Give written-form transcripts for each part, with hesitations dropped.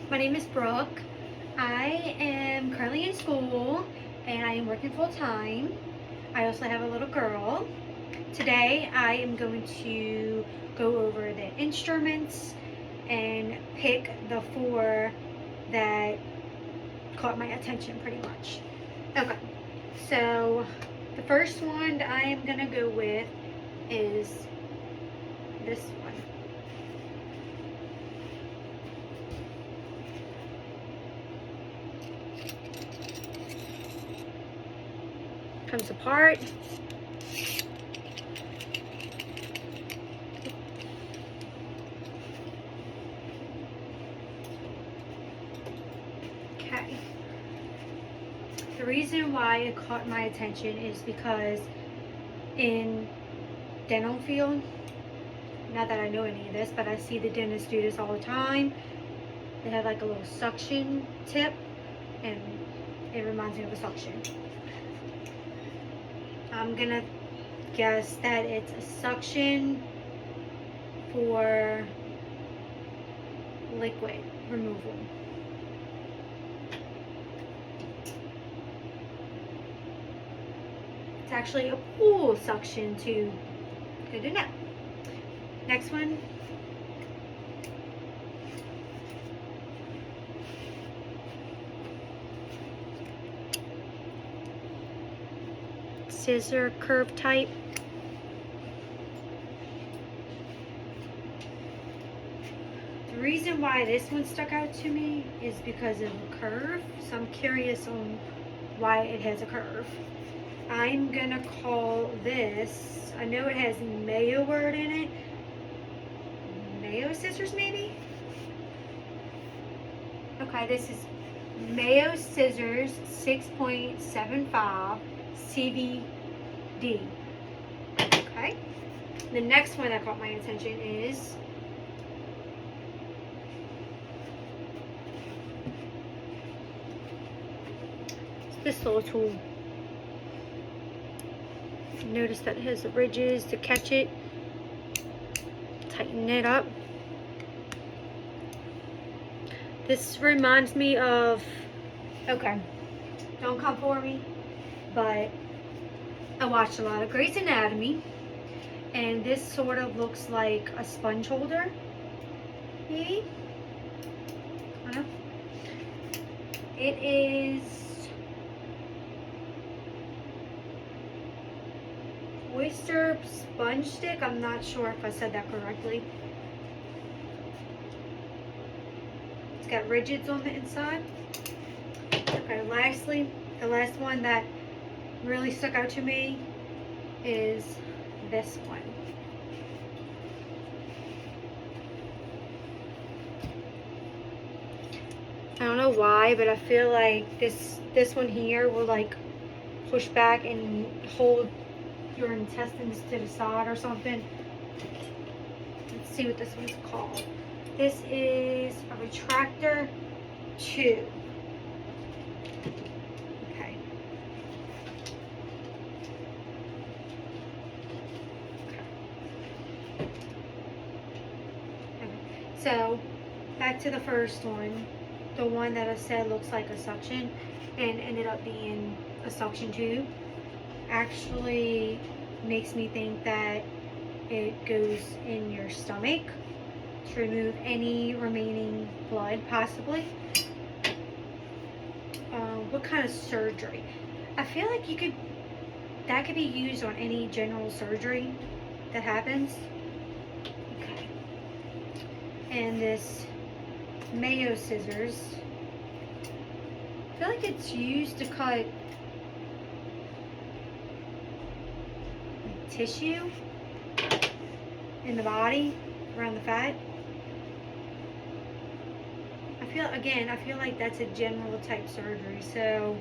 My name is Brooke. I am currently in school and I am working full time. I also have a little girl. Today I am going to go over the instruments and pick the 4 that caught my attention pretty much. Okay, so the first one I am going to go with is this one. Comes apart. Okay. The reason why it caught my attention is because in dental field, not that I know any of this, but I see the dentists do this all the time. They have like a little suction tip and it reminds me of a suction. I'm gonna guess that it's a suction for liquid removal. It's actually a pool suction tube. Good to know. Next one. Scissor curve type. The reason why this one stuck out to me is because of the curve, so I'm curious on why it has a curve. I'm gonna call this, I know it has Mayo word in it, Mayo scissors maybe? Okay, this is Mayo Scissors 6.75 CVD. Okay. The next one that caught my attention is this little tool. Notice that it has the ridges to catch it, tighten it up. This reminds me of, okay, don't come for me, but I watched a lot of Grey's Anatomy, and this sort of looks like a sponge holder, maybe? I don't know. It is oyster sponge stick. I'm not sure if I said that correctly. It's got ridges on the inside. Okay, lastly, the last one that really stuck out to me is this one. I don't know why, but I feel like this one here will like push back and hold your intestines to the side or something. Let's see what this one's called. This is a retractor 2. Okay. So back to the first one, the one that I said looks like a suction and ended up being a suction tube, actually makes me think that it goes in your stomach to remove any remaining blood, possibly. What kind of surgery? I feel like that could be used on any general surgery that happens. Okay. And this Mayo scissors, I feel like it's used to cut tissue in the body around the fat. I feel like that's a general type surgery. So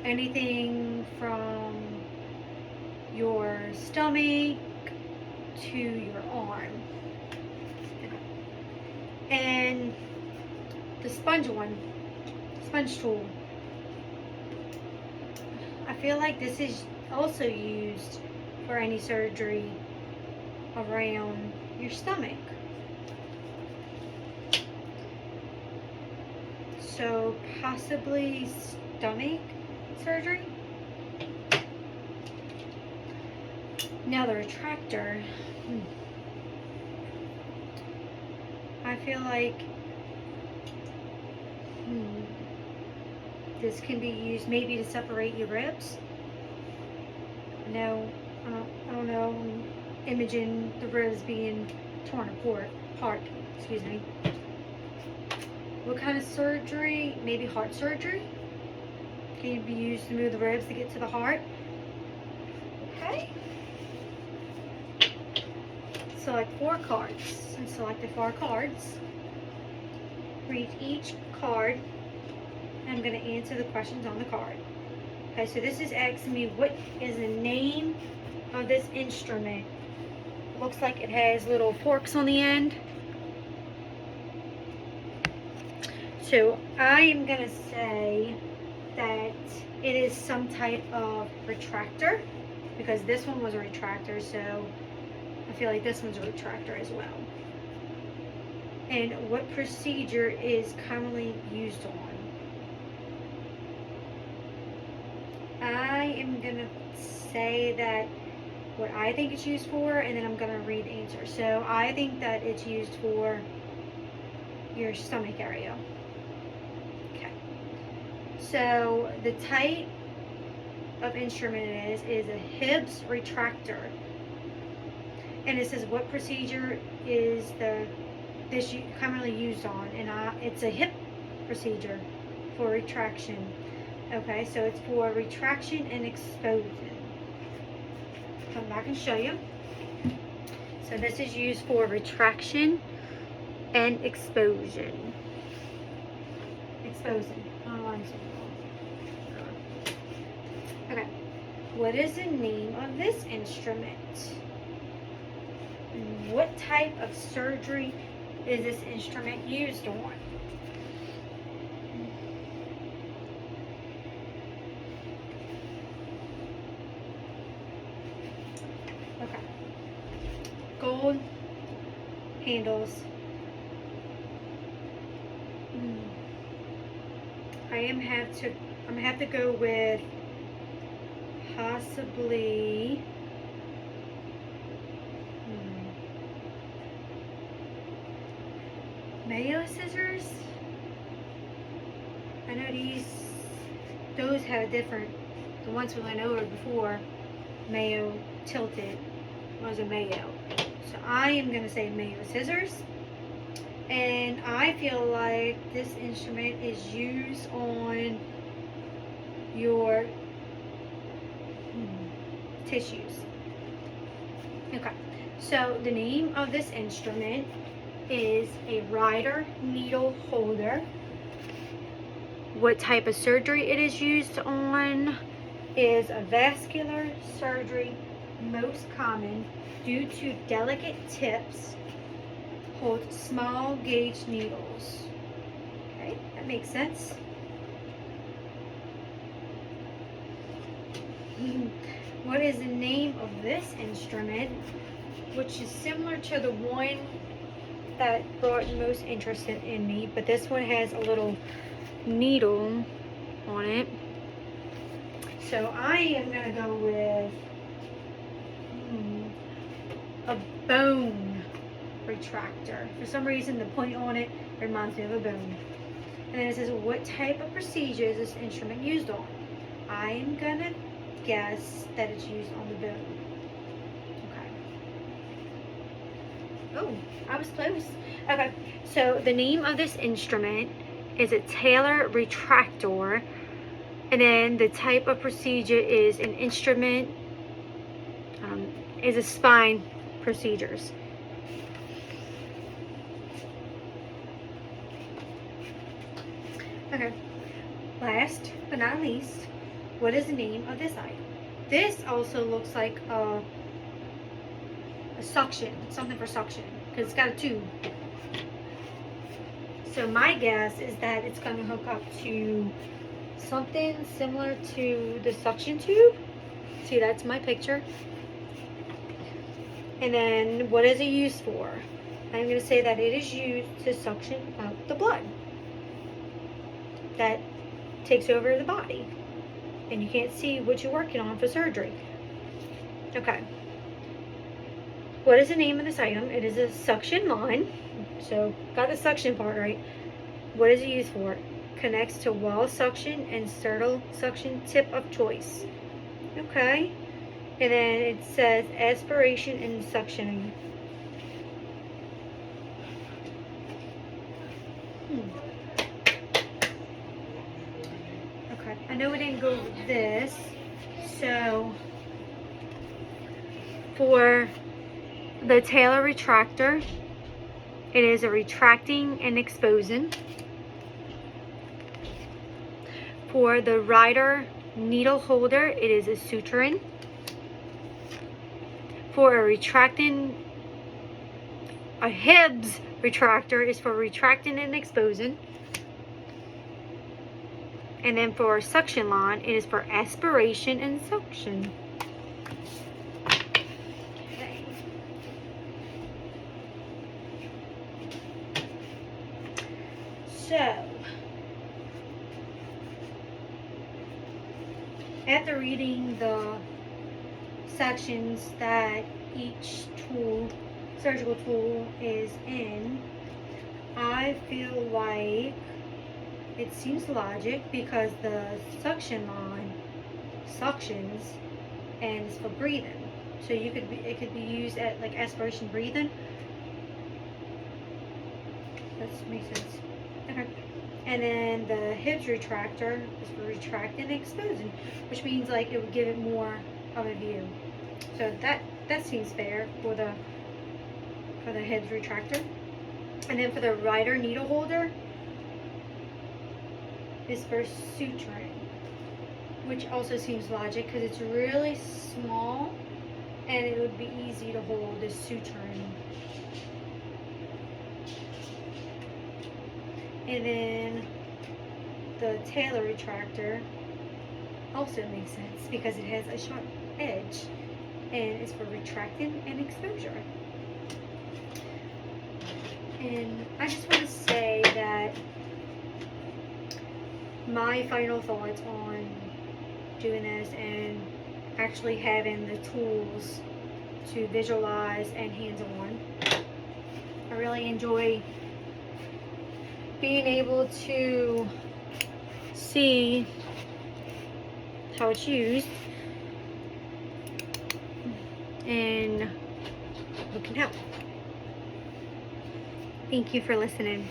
anything from your stomach to your arm. And the sponge tool. I feel like this is also used for any surgery around your stomach. So possibly stomach surgery. Now the retractor. I feel like this can be used maybe to separate your ribs. No, I don't know. I'm imaging the ribs being torn apart. Excuse me. What kind of surgery? Maybe heart surgery. Can be used to move the ribs to get to the heart. Okay. Select 4 cards and select the 4 cards. Read each card. I'm going to answer the questions on the card. Okay, so this is asking me what is the name of this instrument. Looks like it has little forks on the end. So I am going to say that it is some type of retractor, because this one was a retractor, so I feel like this one's a retractor as well. And what procedure is commonly used on? I am going to say that what I think it's used for, and then I'm going to read the answer. So I think that it's used for your stomach area. Okay. So the type of instrument it is a Hibbs retractor. And it says what procedure is this commonly used on, and it's a hip procedure for retraction. Okay, so it's for retraction and exposure. Come back and show you. So this is used for retraction and exposing. Exposing. Okay. What is the name of this instrument? What type of surgery is this instrument used on? Okay. Gold handles. I'm gonna have to go with possibly Mayo scissors. I know those have a different, the ones we went over before, Mayo tilted was a Mayo. So I am going to say Mayo scissors. And I feel like this instrument is used on your tissues. Okay, so the name of this instrument is a Ryder needle holder. What type of surgery it is used on is a vascular surgery, most common due to delicate tips hold small gauge needles. Okay, that makes sense. What is the name of this instrument, which is similar to the one that brought most interest in me, but this one has a little needle on it. So I am going to go with a bone retractor. For some reason, the point on it reminds me of a bone. And then it says, what type of procedure is this instrument used on? I'm going to guess that it's used on the bone. Okay. Oh, I was close. Okay, so the name of this instrument is a Taylor retractor. And then the type of procedure is an instrument, is a spine procedures. Okay, last but not least, what is the name of this item? This also looks like a suction, something for suction, because it's got a tube. So my guess is that it's going to hook up to something similar to the suction tube. See, that's my picture. And then what is it used for? I'm going to say that it is used to suction out the blood. that takes over the body. And you can't see what you're working on for surgery. Okay. What is the name of this item? It is a suction line. So, got the suction part right. What is it used for? Connects to wall suction and sternal suction tip of choice. Okay. And then it says aspiration and suctioning. Okay. I know we didn't go over this. So, for the Taylor retractor, it is a retracting and exposing. For the Ryder needle holder, it is a suturing. For a Hibbs retractor is for retracting and exposing. And then for a suction line, it is for aspiration and suction. Okay. So, after reading the sections that each surgical tool is in, I feel like it seems logic because the suction line suctions and it's for breathing. So it could be used at like aspiration breathing. That makes sense. Okay. And then the Hibbs retractor is for retracting and exposing, which means like it would give it more of a view. So that seems fair for the Hibbs retractor. And then for the Ryder needle holder is for suturing, which also seems logic because it's really small and it would be easy to hold as suturing. And then the Taylor retractor also makes sense because it has a sharp edge and it's for retracting and exposure. And I just want to say that my final thoughts on doing this and actually having the tools to visualize and hands-on. I really enjoy being able to see how it's used and what can help. Thank you for listening.